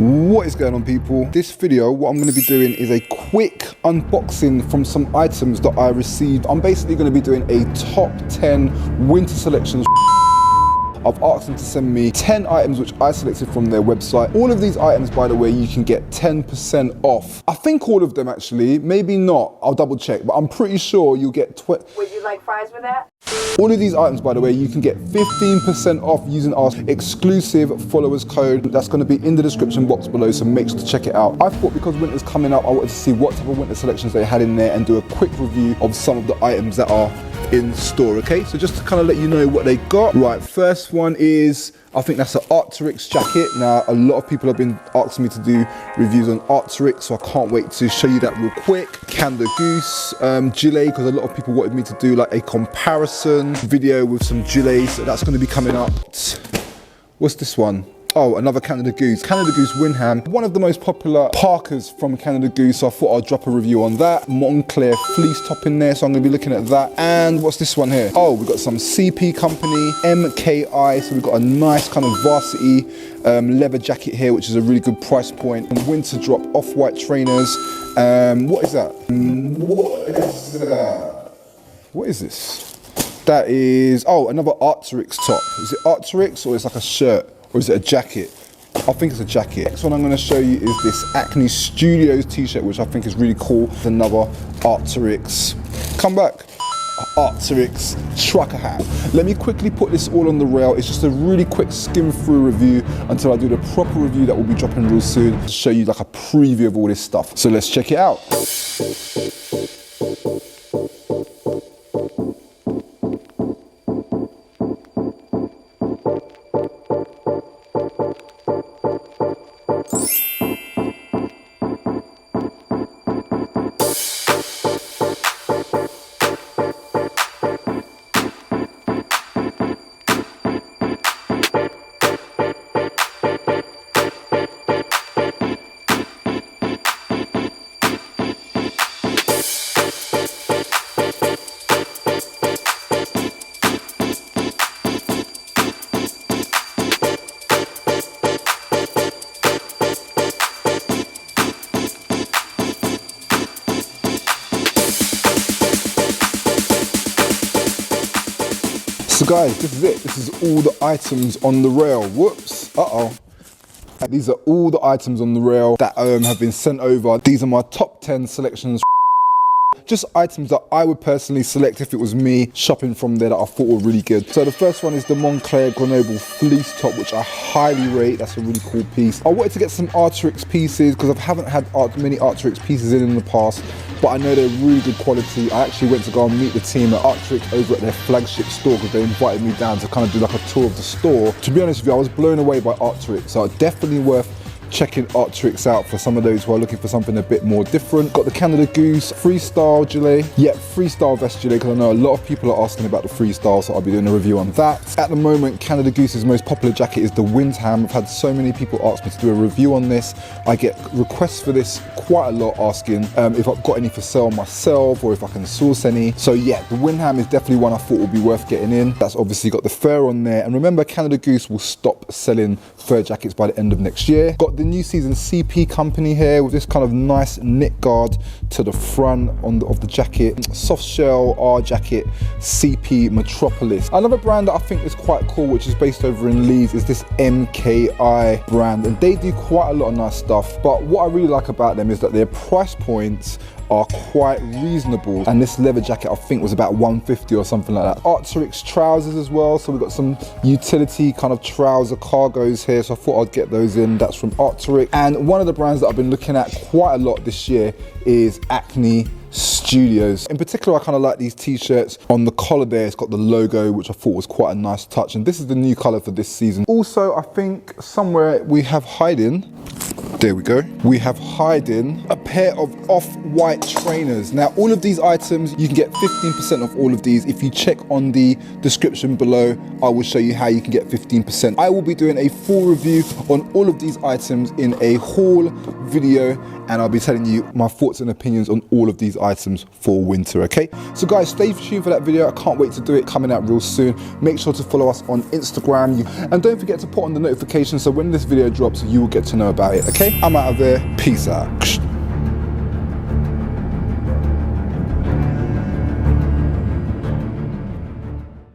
What is going on, people? This video, what I'm going to be doing is a quick unboxing from some items that I received. I'm basically going to be doing a top 10 winter selections. I've asked them to send me 10 items which I selected from their website. All of these items, by the way, you can get 10% off. I think all of them actually, maybe not, I'll double check, but I'm pretty sure you'll get Would you like fries with that? all of these items, by the way, you can get 15% off using our exclusive followers code. That's going to be in the description box below, so make sure to check it out. I thought because winter's coming up, I wanted to see what type of winter selections they had in there and do a quick review of some of the items that are in store, okay? So just to kind of let you know what they got. Right, first one is, I think that's an Arctyrex jacket. Now, a lot of people have been asking me to do reviews on Arctyrex, so I can't wait to show you that real quick. Canada Goose, gilet, because a lot of people wanted me to do like a comparison video with some gilets, so that's going to be coming up. What's this one? Oh, another Canada Goose. Canada Goose Windham, one of the most popular parkas from Canada Goose, so I thought I'd drop a review on that. Moncler fleece top in there, so I'm gonna be looking at that. And what's this one here? Oh, we've got some CP company, MKI, so we've got a nice kind of varsity leather jacket here, which is a really good price point. And winter drop off-white trainers. What is that? What is this? That is, oh, another Arctyrex top. Is it Arctyrex or is it like a shirt? Or is it a jacket? I think it's a jacket. Next one I'm going to show you is this Acne Studios t-shirt, which I think is really cool. Another Arctyrex. Come back. Arctyrex trucker hat. Let me quickly put this all on the rail. It's just a really quick skim through review until I do the proper review that will be dropping real soon to show you like a preview of all this stuff. So let's check it out. So guys, this is it. This is all the items on the rail. Whoops. Uh-oh. These are all the items on the rail that have been sent over. These are my top 10 selections. Just items that I would personally select if it was me shopping from there that I thought were really good. So the first one is the Moncler Grenoble fleece top, which I highly rate. That's a really cool piece. I wanted to get some Arctyrex pieces because I haven't had many Arctyrex pieces in the past, but I know they're really good quality. I actually went to go and meet the team at Arctyrex over at their flagship store because they invited me down to kind of do like a tour of the store. To be honest with you, I was blown away by Arctyrex, so definitely worth checking Arctyrex out for some of those who are looking for something a bit more different. Got the Canada Goose freestyle gilet. Yep, freestyle vest gilet, because I know a lot of people are asking about the freestyle, so I'll be doing a review on that. At the moment, Canada Goose's most popular jacket is the Windham. I've had so many people ask me to do a review on this. I get requests for this quite a lot, asking if I've got any for sale myself or if I can source any. So yeah, the Windham is definitely one I thought would be worth getting in. That's obviously got the fur on there. And remember, Canada Goose will stop selling fur jackets by the end of next year. Got the new season CP company here with this kind of nice knit guard to the front of the jacket. Soft shell R jacket, CP Metropolis. Another brand that I think is quite cool, which is based over in Leeds, is this MKI brand, and they do quite a lot of nice stuff. But what I really like about them is that their price points are quite reasonable, and this leather jacket I think was about 150 or something like that. Arctyrex trousers as well, so we've got some utility kind of trouser cargos here, so I thought I'd get those in. That's from Arctyrex. And one of the brands that I've been looking at quite a lot this year is Acne Studios. In particular, I kind of like these t-shirts. On the collar there, it's got the logo, which I thought was quite a nice touch, and this is the new color for this season. Also, I think somewhere we have hiding, there we go, we have hiding a pair of off-white trainers. Now, all of these items, you can get 15% off all of these. If you check on the description below, I will show you how you can get 15%. I will be doing a full review on all of these items in a haul video, and I'll be telling you my thoughts and opinions on all of these items for winter, okay? So guys, stay tuned for that video. I can't wait to do it, coming out real soon. Make sure to follow us on Instagram, and don't forget to put on the notifications so when this video drops, you will get to know about it, okay? I'm out of there. Peace out.